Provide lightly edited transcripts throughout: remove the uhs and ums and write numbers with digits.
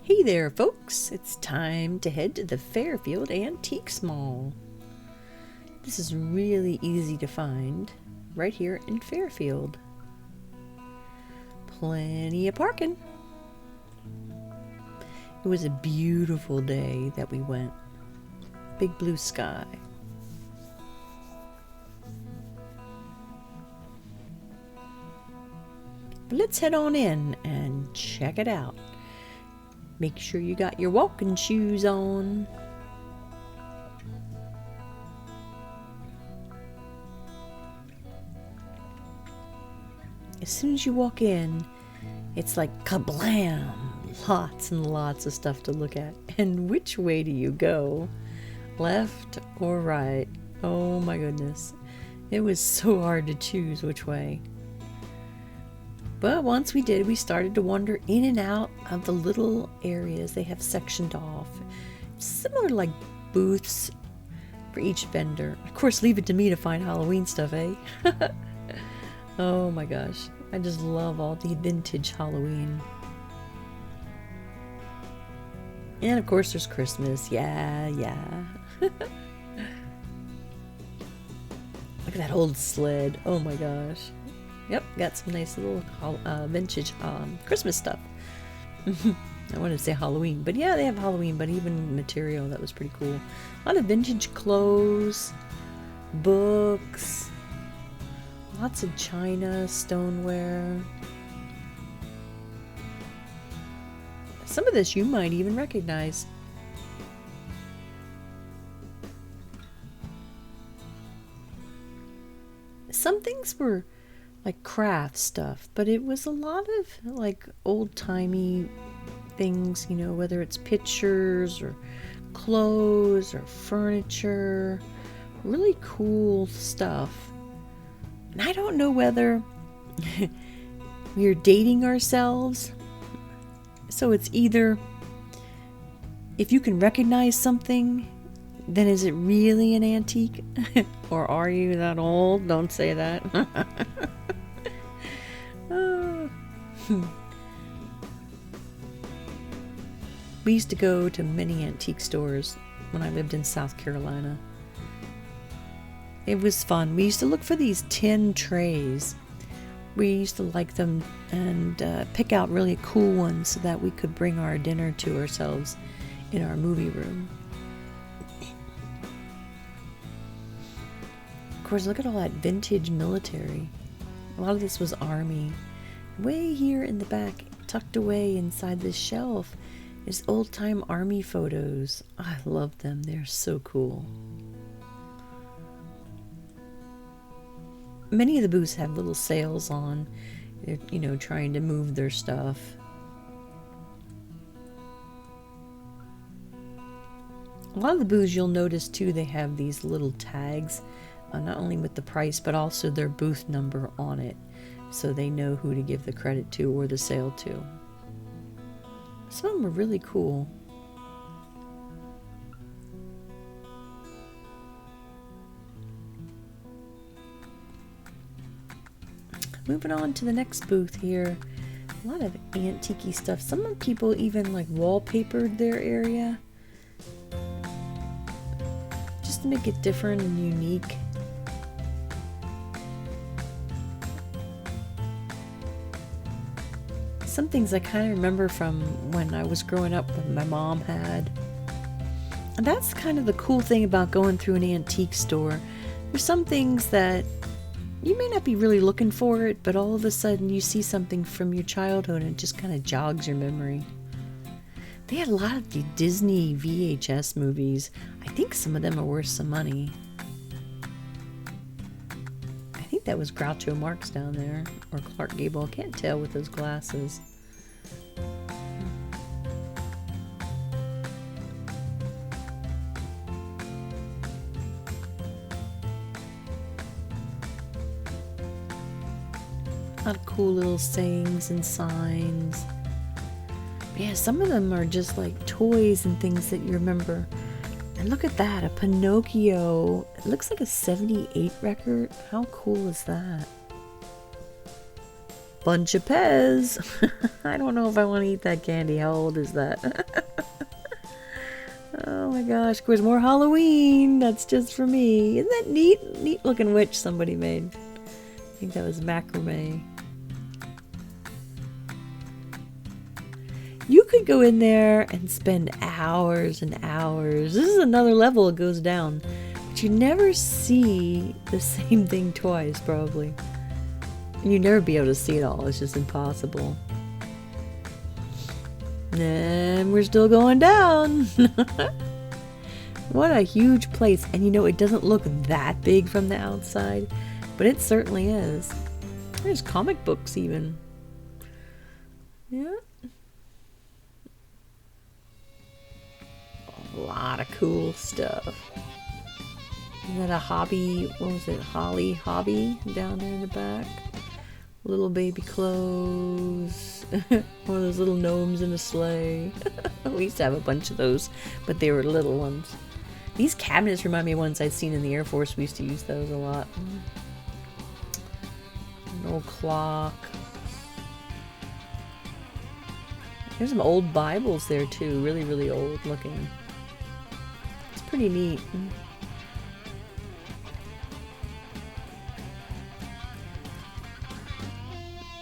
Hey there, folks! It's time to head to the Fairfield Antiques Mall. This is really easy to find right here in Fairfield. Plenty of parking. It was a beautiful day that we went. Big blue sky. But let's head on in and check it out. Make sure you got your walking shoes on. As soon as you walk in, it's like kablam! Lots and lots of stuff to look at. And which way do you go? Left or right? Oh my goodness. It was so hard to choose which way. But once we did, we started to wander in and out of the little areas they have sectioned off. Similar like booths for each vendor. Of course, leave it to me to find Halloween stuff, eh? Oh my gosh. I just love all the vintage Halloween. And of course, there's Christmas. Yeah. Look at that old sled. Oh my gosh. Yep, got some nice little vintage Christmas stuff. I wanted to say Halloween, but yeah, they have Halloween, but even material, that was pretty cool. A lot of vintage clothes, books, lots of china, stoneware. Some of this you might even recognize. Some things were like craft stuff, but it was a lot of like old-timey things, you know, whether it's pictures or clothes or furniture, really cool stuff. And I don't know whether we're dating ourselves, so it's either if you can recognize something, then is it really an antique? Or are you that old? Don't say that. We used to go to many antique stores when I lived in South Carolina. It was fun. We used to look for these tin trays. We used to like them and pick out really cool ones so that we could bring our dinner to ourselves in our movie room. Of course, look at all that vintage military. A lot of this was Army. Way here in the back, tucked away inside this shelf, is old-time Army photos. I love them. They're so cool. Many of the booths have little sales on. They're, you know, trying to move their stuff. A lot of the booths you'll notice too, they have these little tags, not only with the price, but also their booth number on it, so they know who to give the credit to or the sale to. Some of them are really cool. Moving on to the next booth here. A lot of antique-y stuff. Some people even like wallpapered their area just to make it different and unique. Some things I kind of remember from when I was growing up that my mom had. And that's kind of the cool thing about going through an antique store. There's some things that you may not be really looking for it, but all of a sudden you see something from your childhood and it just kind of jogs your memory. They had a lot of the Disney VHS movies. I think some of them are worth some money. I think that was Groucho Marx down there, or Clark Gable. I can't tell with those glasses. A lot of cool little sayings and signs. But yeah, some of them are just like toys and things that you remember. And look at that, a Pinocchio. It looks like a 78 record. How cool is that? Bunch of Pez. I don't know if I want to eat that candy. How old is that? Oh my gosh, there's more Halloween. That's just for me. Isn't that neat? Neat looking witch somebody made. I think that was macrame. You could go in there and spend hours and hours. This is another level it goes down. But you never see the same thing twice, probably. And you'd never be able to see it all. It's just impossible. And we're still going down. What a huge place. And you know, it doesn't look that big from the outside, but it certainly is. There's comic books even. Yeah. A lot of cool stuff. Is that a hobby? What was it? Holly Hobby down there in the back? Little baby clothes. One of those little gnomes in a sleigh. We used to have a bunch of those, but they were little ones. These cabinets remind me of ones I'd seen in the Air Force. We used to use those a lot. An old clock. There's some old Bibles there too. Really, really old looking. It's pretty neat.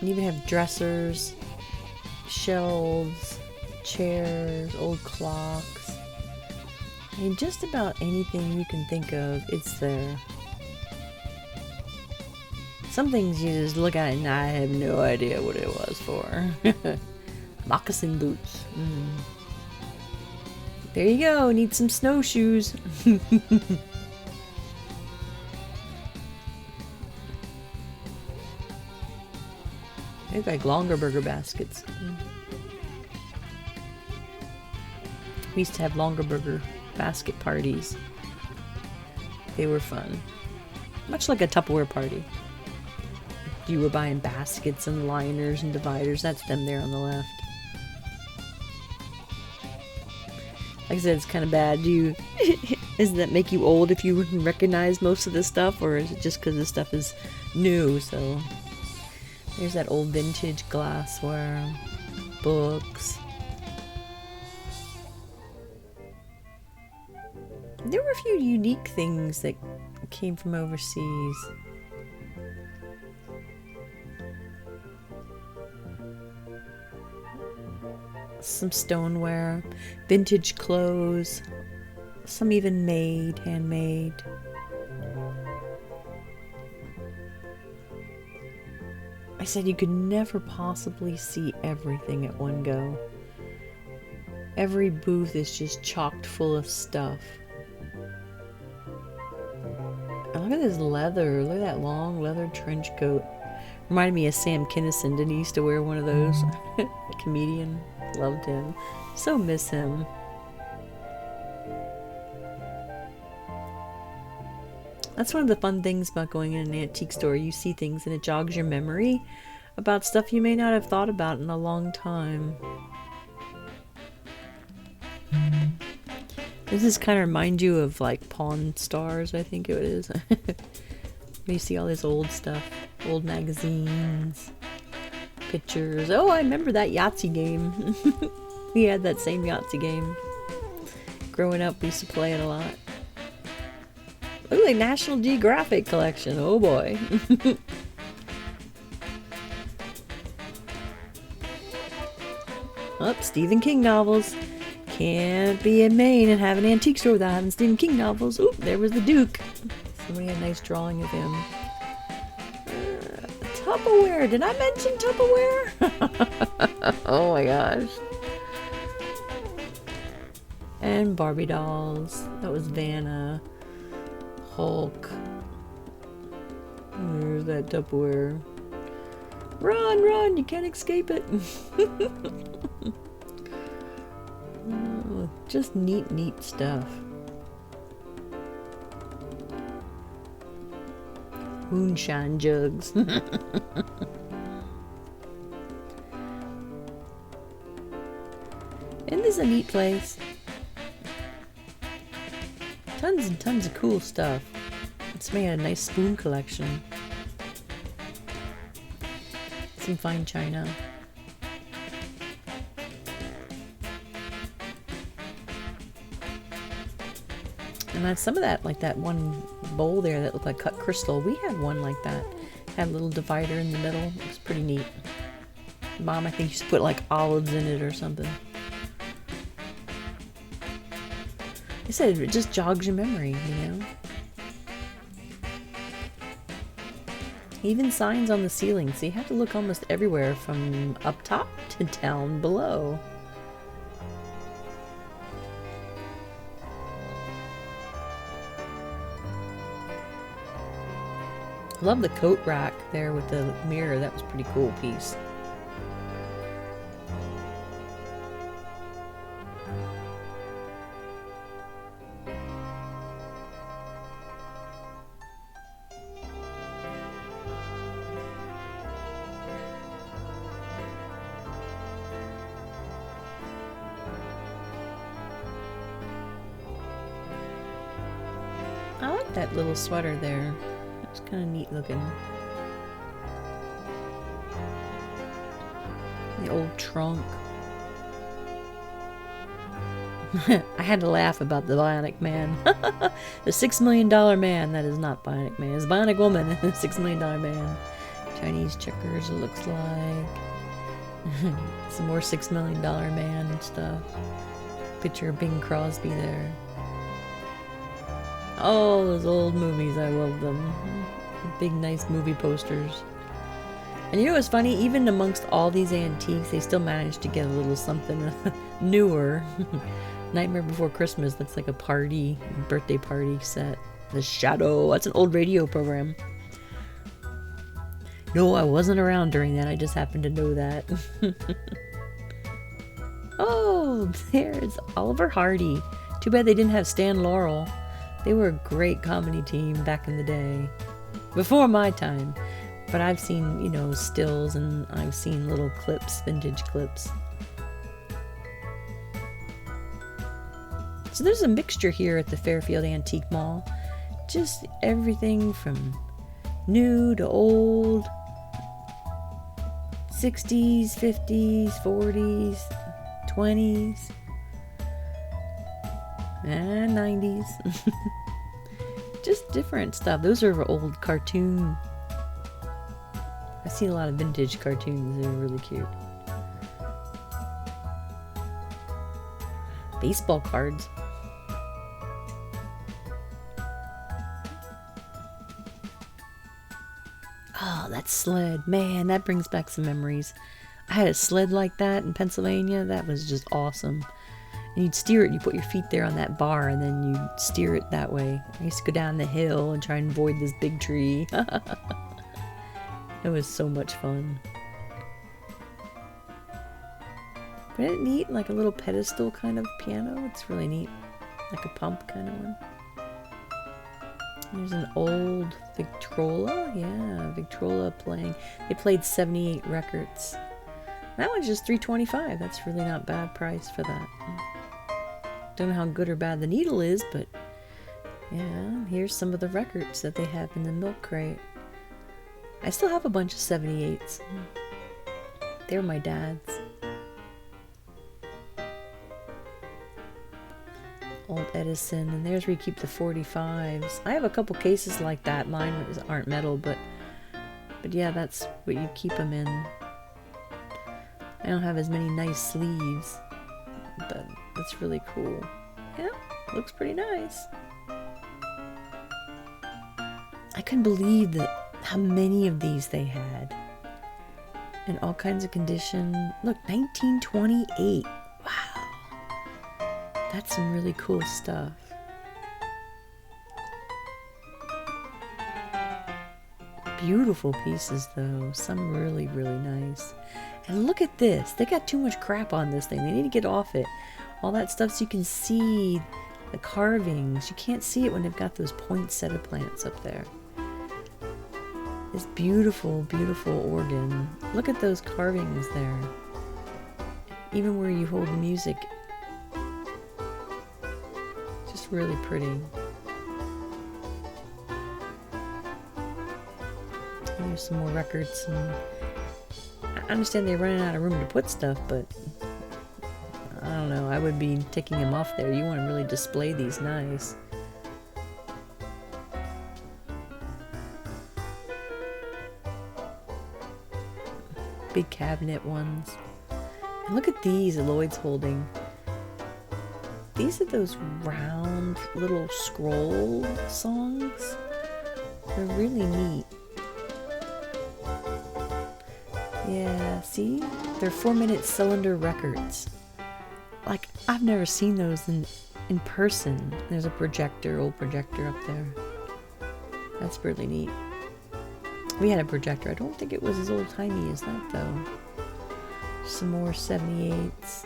You even have dressers, shelves, chairs, old clocks. I mean, just about anything you can think of, it's there. Some things you just look at and I have no idea what it was for. Moccasin boots. There you go, need some snowshoes. They've got longer burger baskets. We used to have longer burger basket parties. They were fun. Much like a Tupperware party. You were buying baskets and liners and dividers. That's them there on the left. Like I said, it's kind of bad. Does that make you old if you recognize most of this stuff? Or is it just because this stuff is new? So there's that old vintage glassware, books. There were a few unique things that came from overseas. Some stoneware, vintage clothes, some even made, handmade. I said you could never possibly see everything at one go. Every booth is just chocked full of stuff. And look at this leather. Look at that long leather trench coat. Reminded me of Sam Kinison. Didn't he used to wear one of those? Comedian. Loved him. So miss him. That's one of the fun things about going in an antique store. You see things and it jogs your memory about stuff you may not have thought about in a long time. Does this kind of remind you of like Pawn Stars, I think it is? You see all this old stuff. Old magazines. Pictures. Oh, I remember that Yahtzee game. We had that same Yahtzee game. Growing up, we used to play it a lot. Look like National Geographic collection. Oh boy. Oh, Stephen King novels. Can't be in Maine and have an antique store without having Stephen King novels. Oop, there was the Duke. Somebody had a nice drawing of him. Tupperware. Did I mention Tupperware? Oh my gosh. And Barbie dolls. That was Vanna. Hulk. There's that Tupperware. Run, run, you can't escape it. Oh, just neat, neat stuff. Moonshine jugs. Isn't this a neat place? Tons and tons of cool stuff. It's made a nice spoon collection. some fine china. And then some of that, like that one bowl there that looked like cut crystal, we had one like that. Had a little divider in the middle. It was pretty neat. Mom, I think, used to put like olives in it or something. I said it just jogs your memory, you know? Even signs on the ceiling, so you have to look almost everywhere from up top to down below. Love the coat rack there with the mirror. That was a pretty cool piece. I like that little sweater there. It's kind of neat looking. The old trunk. I had to laugh about the Bionic Man. The $6 million man. That is not Bionic Man. It's Bionic Woman. $6 million man. Chinese checkers, it looks like. Some more $6 million man and stuff. Picture of Bing Crosby there. Oh, those old movies, I love them. Big, nice movie posters. And you know what's funny? Even amongst all these antiques, they still managed to get a little something newer. Nightmare Before Christmas looks like a party, birthday party set. The Shadow, that's an old radio program. No, I wasn't around during that, I just happened to know that. Oh, there's Oliver Hardy. Too bad they didn't have Stan Laurel. They were a great comedy team back in the day. Before my time. But I've seen, you know, stills and I've seen little clips, vintage clips. So there's a mixture here at the Fairfield Antique Mall. Just everything from new to old. 60s, 50s, 40s, 20s. And 90s. Just different stuff. Those are old cartoon. I've seen a lot of vintage cartoons. They're really cute. Baseball cards. Oh, that's Sled. Man, that brings back some memories. I had a sled like that in Pennsylvania. That was just awesome. And you'd steer it, you put your feet there on that bar, and then you'd steer it that way. I used to go down the hill and try and avoid this big tree. It was so much fun. But isn't it neat? Like a little pedestal kind of piano. It's really neat. Like a pump kind of one. There's an old Victrola. Yeah, Victrola playing. They played 78 records. That one's just $3.25. That's really not bad price for that. Don't know how good or bad the needle is, but yeah, here's some of the records that they have in the milk crate. I still have a bunch of 78s. They're my dad's. Old Edison, and there's where you keep the 45s. I have a couple cases like that. Mine aren't metal, but yeah, that's what you keep them in. I don't have as many nice sleeves, but that's really cool. Yeah, looks pretty nice. I couldn't believe how many of these they had. In all kinds of condition. Look, 1928. Wow. That's some really cool stuff. Beautiful pieces though. Some really, really nice. And look at this. They got too much crap on this thing. They need to get off it. All that stuff so you can see the carvings. You can't see it when they've got those poinsettia plants up there. This beautiful, beautiful organ. Look at those carvings there. Even where you hold the music. Just really pretty. Here's some more records. And I understand they're running out of room to put stuff, but I don't know. I would be taking them off there. You want to really display these nice. Big cabinet ones. And look at these Lloyd's holding. These are those round little scroll songs. They're really neat. Yeah, see? They're 4-minute cylinder records. Like, I've never seen those in person. There's a projector, old projector up there. That's really neat. We had a projector. I don't think it was as old-timey as that, though. Some more 78s.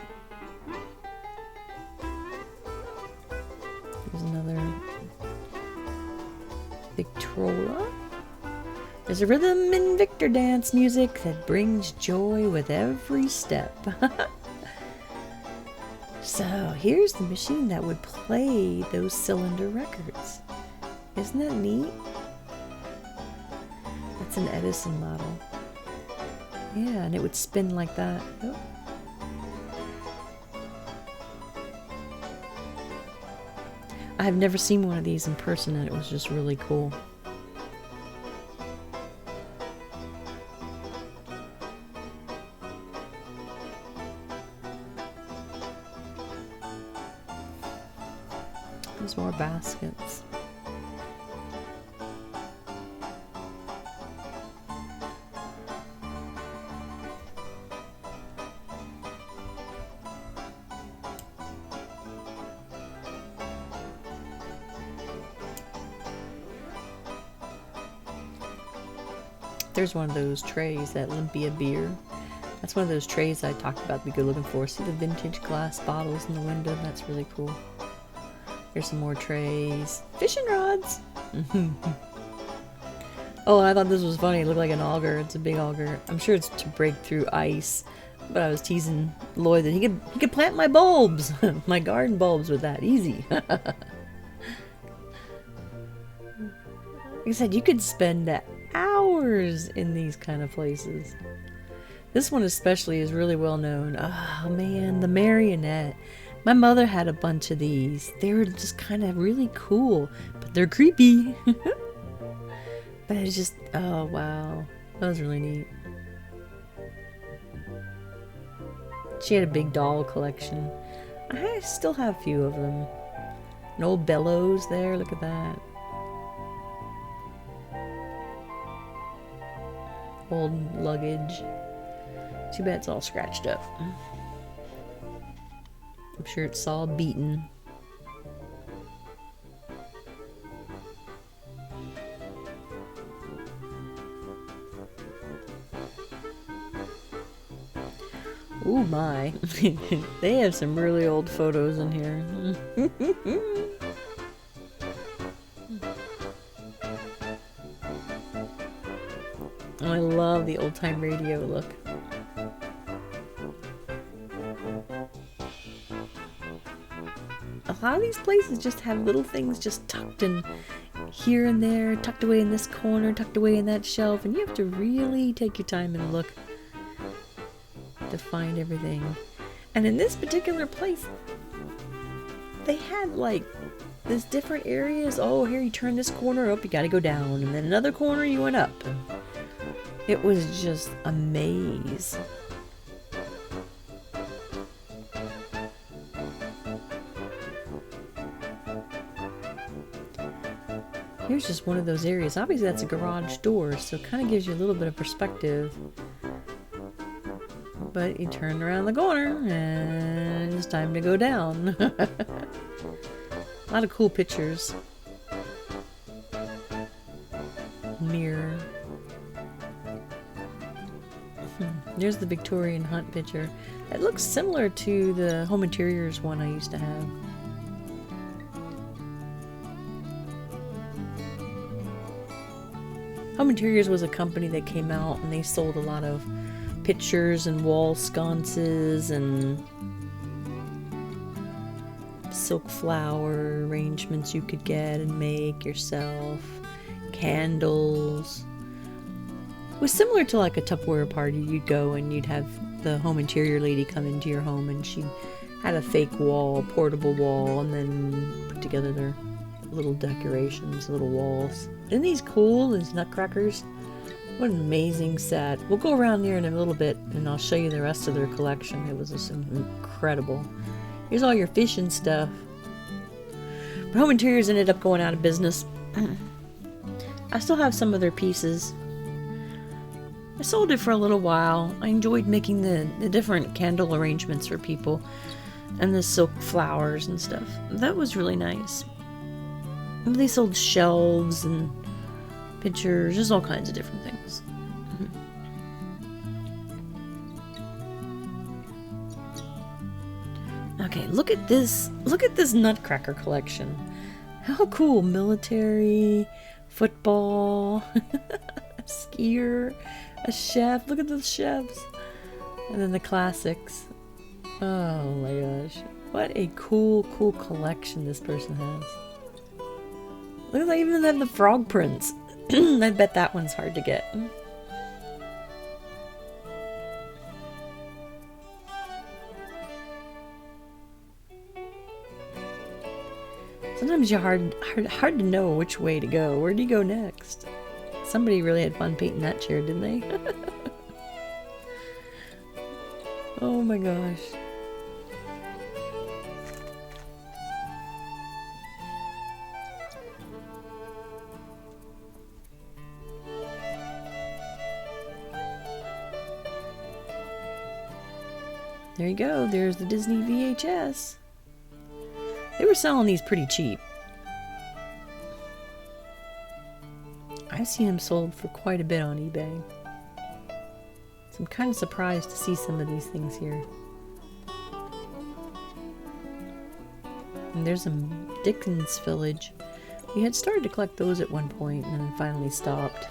There's another Victrola. There's a rhythm in Victor dance music that brings joy with every step. So here's the machine that would play those cylinder records. Isn't that neat? That's an Edison model. Yeah, and it would spin like that. Oh. I have never seen one of these in person, and it was just really cool. There's more baskets. There's one of those trays, that Olympia beer. That's one of those trays I talked about to be good looking for. See the vintage glass bottles in the window? That's really cool. Here's some more trays. Fishing rods! Oh, and I thought this was funny. It looked like an auger. It's a big auger. I'm sure it's to break through ice. But I was teasing Lloyd that he could plant my bulbs, my garden bulbs with that. Easy. Like I said, you could spend hours in these kind of places. This one especially is really well known. Oh man, the Marionette. My mother had a bunch of these. They were just kind of really cool, but they're creepy. But it's just, oh wow, that was really neat. She had a big doll collection. I still have a few of them. An old bellows there, look at that. Old luggage. Too bad it's all scratched up. I'm sure it's all beaten. Ooh my. They have some really old photos in here. Oh, I love the old-time radio look. A lot of these places just have little things just tucked in here and there, tucked away in this corner, tucked away in that shelf, and you have to really take your time and look to find everything. And in this particular place, they had like these different areas. Oh, here you turn this corner up, you gotta go down, and then another corner you went up. It was just a maze. Here's just one of those areas. Obviously that's a garage door, so it kind of gives you a little bit of perspective. But you turn around the corner and it's time to go down. A lot of cool pictures. Mirror. There's the Victorian Hunt picture. It looks similar to the Home Interiors one I used to have. Home Interiors was a company that came out and they sold a lot of pictures and wall sconces and silk flower arrangements you could get and make yourself, candles, It was similar to like a Tupperware party. You'd go and you'd have the home interior lady come into your home, and she had a fake wall, portable wall, and then put together their little decorations, little walls. Isn't these cool, these Nutcrackers? What an amazing set. We'll go around there in a little bit and I'll show you the rest of their collection. It was just incredible. Here's all your fishing stuff. But Home Interiors ended up going out of business. I still have some of their pieces. I sold it for a little while. I enjoyed making the different candle arrangements for people and the silk flowers and stuff. That was really nice. They sold shelves and pictures, just all kinds of different things. Okay, look at this Nutcracker collection. How cool. Military, football, a skier, a chef. Look at those chefs. And then the classics. Oh my gosh. What a cool collection this person has. Look at that, even have the frog prints. I bet that one's hard to get. Sometimes you're hard to know which way to go. Where do you go next? Somebody really had fun painting that chair, didn't they? Oh my gosh. There you go. There's the Disney VHS. They were selling these pretty cheap. I've seen them sold for quite a bit on eBay. So I'm kind of surprised to see some of these things here. And there's some Dickens Village. We had started to collect those at one point and then finally stopped.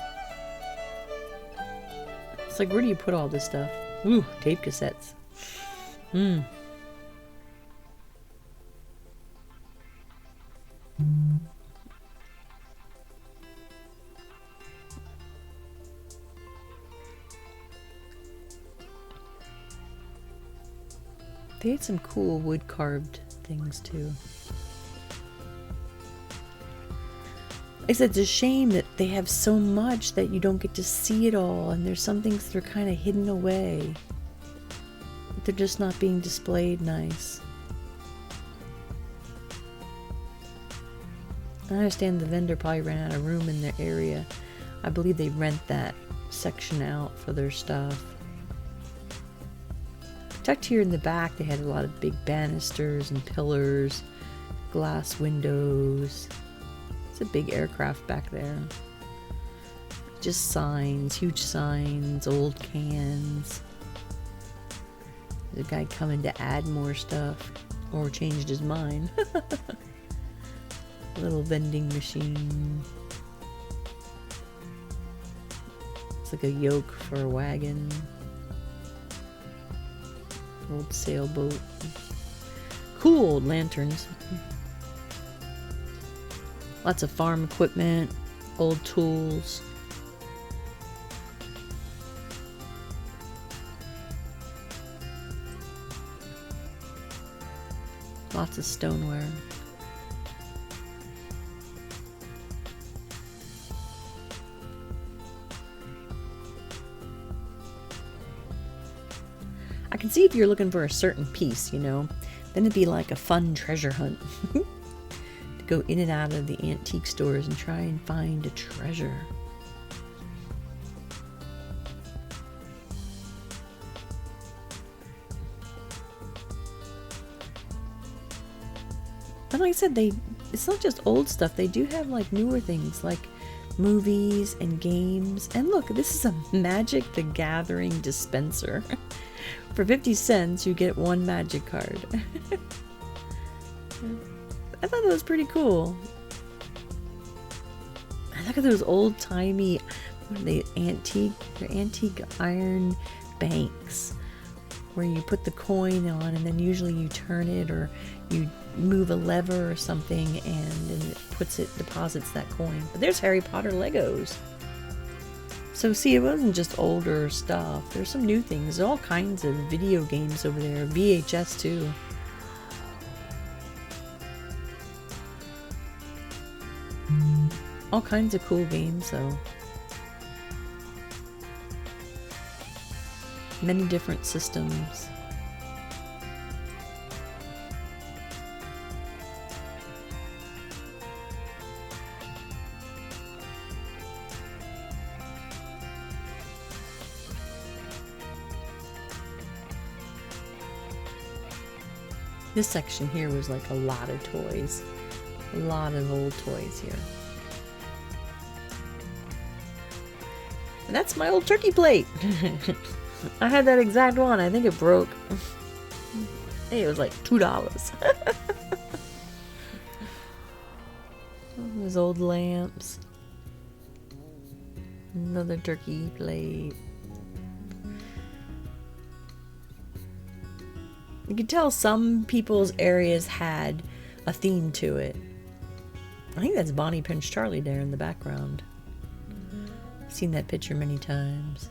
It's like, where do you put all this stuff? Ooh, tape cassettes. They had some cool wood carved things too. Like I said, it's a shame that they have so much that you don't get to see it all, and there's some things that are kind of hidden away. They're just not being displayed nice. I understand the vendor probably ran out of room in their area. I believe they rent that section out for their stuff. Tucked here in the back, they had a lot of big banisters and pillars, glass windows. It's a big aircraft back there. Just signs, huge signs, old cans. There's a guy coming to add more stuff, or changed his mind. Little vending machine. It's like a yoke for a wagon. Old sailboat. Cool old lanterns. Lots of farm equipment, old tools. Lots of stoneware. I can see if you're looking for a certain piece, you know, then it'd be like a fun treasure hunt. To go in and out of the antique stores and try and find a treasure. But like I said, it's not just old stuff. They do have like newer things like movies and games. And look, this is a Magic the Gathering dispenser. For 50 cents, you get one magic card. I thought that was pretty cool. And look at those old-timey, what are they, they're antique iron banks, where you put the coin on and then usually you turn it or you move a lever or something and then it deposits that coin. But there's Harry Potter Legos. So see, it wasn't just older stuff. There's some new things. All kinds of video games over there. VHS too. All kinds of cool games though. Many different systems. This section here was like a lot of toys. A lot of old toys here. And that's my old turkey plate. I had that exact one. I think it broke. Hey, it was like $2. Those old lamps. Another turkey plate. You could tell some people's areas had a theme to it. I think that's Bonnie Prince Charlie there in the background. I've seen that picture many times.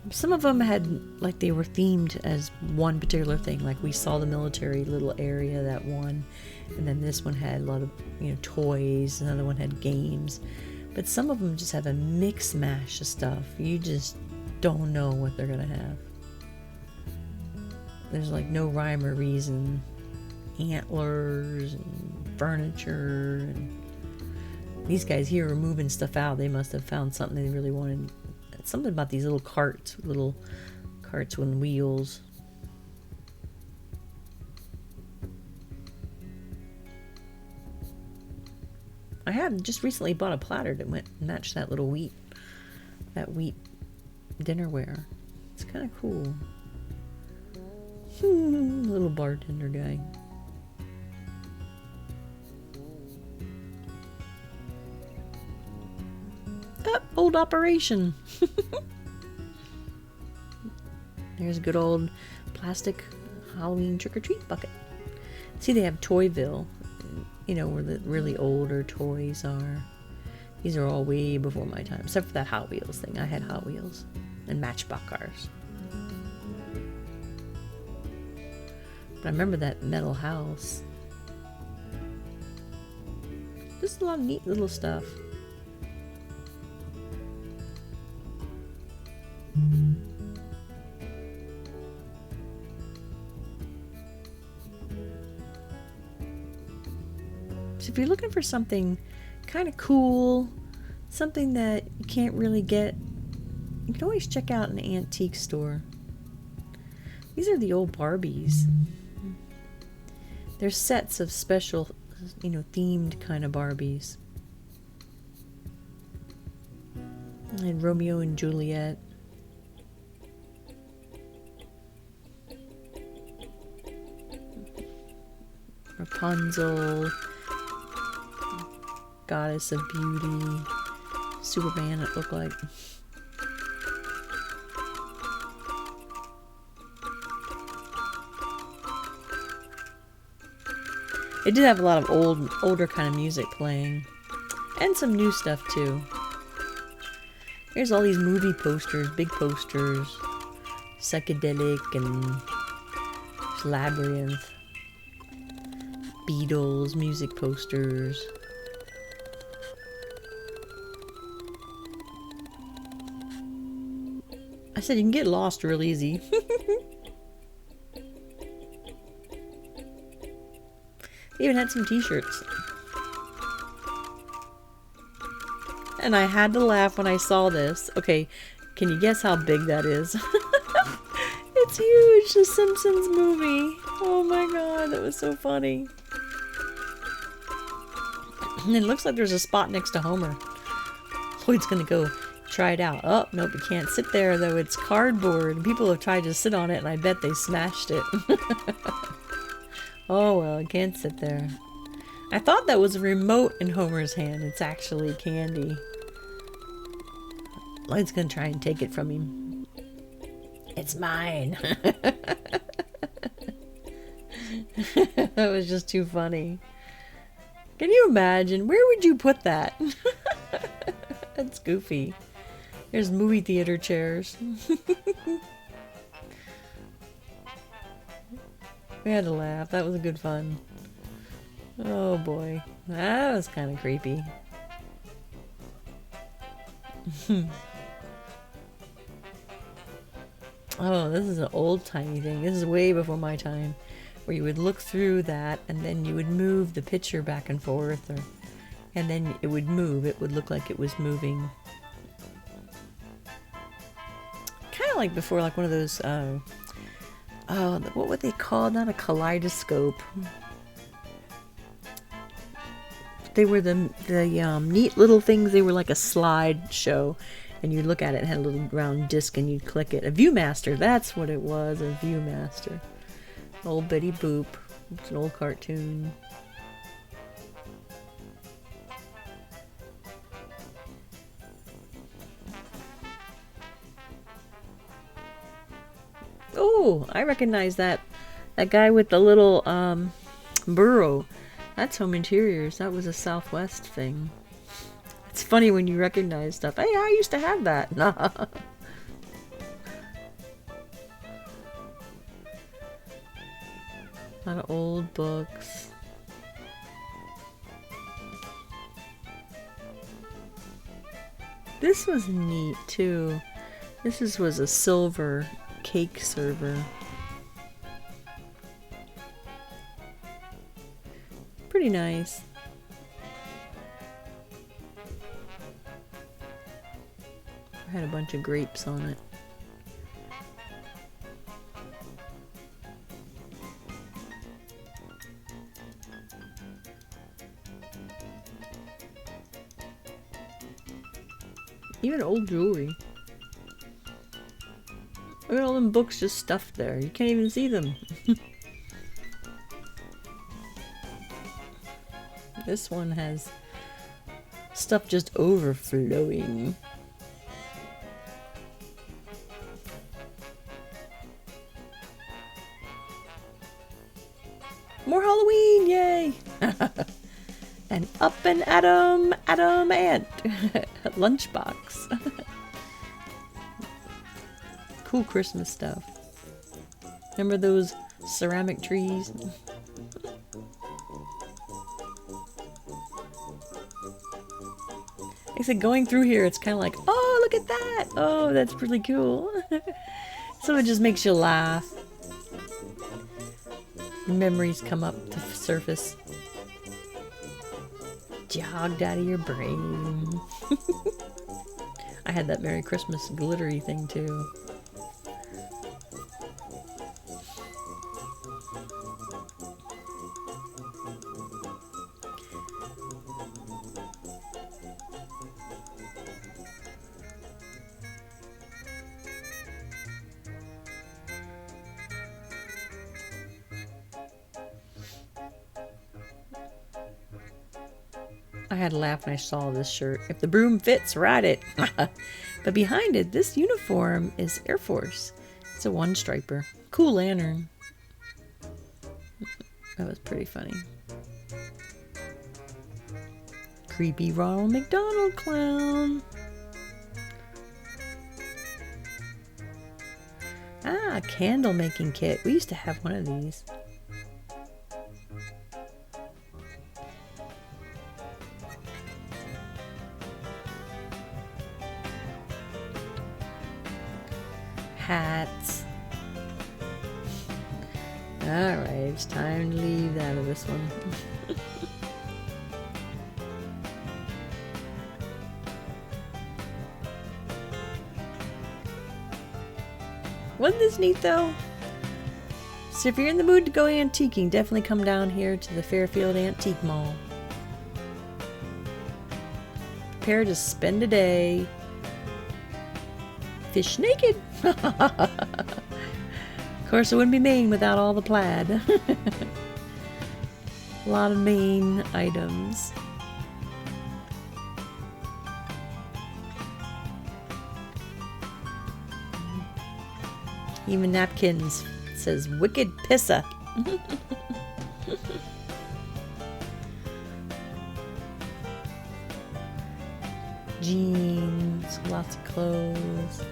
Some of them had, like, they were themed as one particular thing. Like, we saw the military little area, that one. And then this one had a lot of, you know, toys. Another one had games. But some of them just have a mix mash of stuff. You just don't know what they're going to have. There's like no rhyme or reason. Antlers and furniture. And these guys here are moving stuff out. They must have found something they really wanted. Something about these little carts with wheels. I have just recently bought a platter that matched that little wheat dinnerware. It's kind of cool. Little bartender guy. Old operation. There's a good old plastic Halloween trick-or-treat bucket. See, they have Toyville, you know, where the really older toys are. These are all way before my time, except for that Hot Wheels thing. I had Hot Wheels and Matchbox cars. But I remember that metal house. Just a lot of neat little stuff. So if you're looking for something kind of cool, something that you can't really get, you can always check out an antique store. These are the old Barbies. They're sets of special, you know, themed kind of Barbies. And Romeo and Juliet. Rapunzel. Goddess of Beauty. Superman, it looked like. It did have a lot of older kind of music playing. And some new stuff too. There's all these movie posters, big posters. Psychedelic and Labyrinth. Beatles, music posters. I said you can get lost real easy. They even had some t-shirts. And I had to laugh when I saw this. Okay, can you guess how big that is? It's huge, the Simpsons movie. Oh my god, that was so funny. And it looks like there's a spot next to Homer. Lloyd's gonna go try it out. Oh, nope, you can't sit there though. It's cardboard. And people have tried to sit on it and I bet they smashed it. Oh well, I can't sit there. I thought that was a remote in Homer's hand. It's actually candy. Lloyd's gonna try and take it from him. It's mine. That was just too funny. Can you imagine? Where would you put that? That's goofy. There's movie theater chairs. We had to laugh. That was good fun. Oh boy. That was kind of creepy. Oh, this is an old-timey thing. This is way before my time. Where you would look through that and then you would move the picture back and forth. And then it would move. It would look like it was moving. Kind of like before, like one of those... what would they call? Not a kaleidoscope. They were the neat little things. They were like a slide show, and you'd look at it and had a little round disc, and you'd click it. A Viewmaster. That's what it was. A Viewmaster. Old Betty Boop. It's an old cartoon. Oh, I recognize that guy with the little burrow. That's Home Interiors. That was a Southwest thing. It's funny when you recognize stuff. Hey, I used to have that. Nah. A lot of old books. This was neat too. This was a silver cake server. Pretty nice. I had a bunch of grapes on it. Even old jewelry. Look at all them books just stuffed there. You can't even see them. This one has stuff just overflowing. More Halloween, yay! And up and Adam Ant lunchbox. Cool Christmas stuff. Remember those ceramic trees? Like I said, going through here, it's kind of like, oh, look at that! Oh, that's pretty cool. So it just makes you laugh. Memories come up to surface. Jogged out of your brain. I had that Merry Christmas glittery thing too. I had to laugh when I saw this shirt. If the broom fits, ride it. But behind it, this uniform is Air Force. It's a one-striper. Cool lantern. That was pretty funny. Creepy Ronald McDonald clown. Ah, a candle making kit. We used to have one of these. Hats. Alright, it's time to leave out of this one. Wasn't this neat though? So if you're in the mood to go antiquing, definitely come down here to the Fairfield Antique Mall. Prepare to spend a day fish naked. Of course, it wouldn't be Maine without all the plaid. A lot of Maine items. Even napkins. It says Wicked Pissah. jeans, lots of clothes.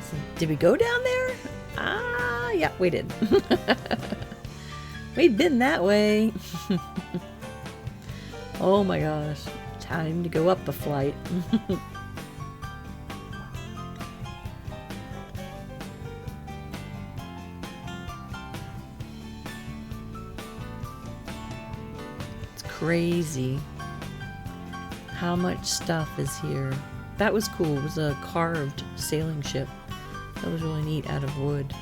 So, did we go down there? Ah, yeah, we did. We've been that way. Oh my gosh. Time to go up a flight. It's crazy how much stuff is here. That was cool. It was a carved sailing ship. That was really neat, out of wood.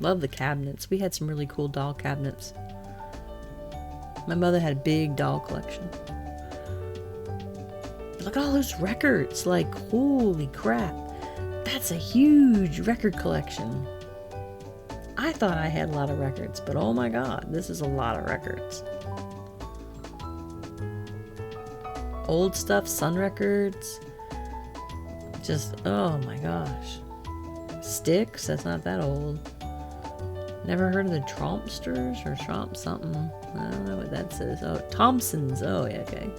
Love the cabinets. We had some really cool doll cabinets. My mother had a big doll collection. Look at all those records. Like, holy crap. That's a huge record collection. I thought I had a lot of records, but oh my god, this is a lot of records. Old stuff, Sun Records. Just, oh my gosh. Sticks, that's not that old. Never heard of the Trompsters or Tromp something. I don't know what that says. Oh, Thompsons. Oh, yeah, okay.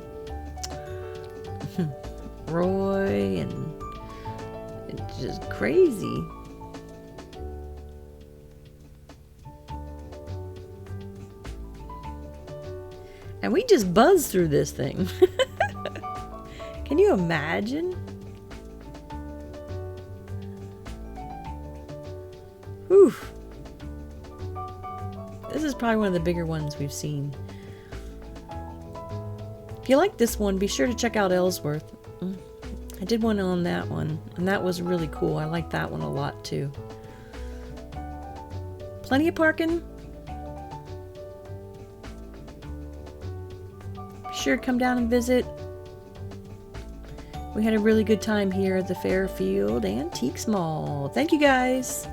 Roy, and it's just crazy. And we just buzzed through this thing. Can you imagine? Whew. This is probably one of the bigger ones we've seen. If you like this one, be sure to check out Ellsworth. I did one on that one, and that was really cool. I like that one a lot too. Plenty of parking. Be sure to come down and visit. We had a really good time here at the Fairfield Antiques Mall. Thank you guys.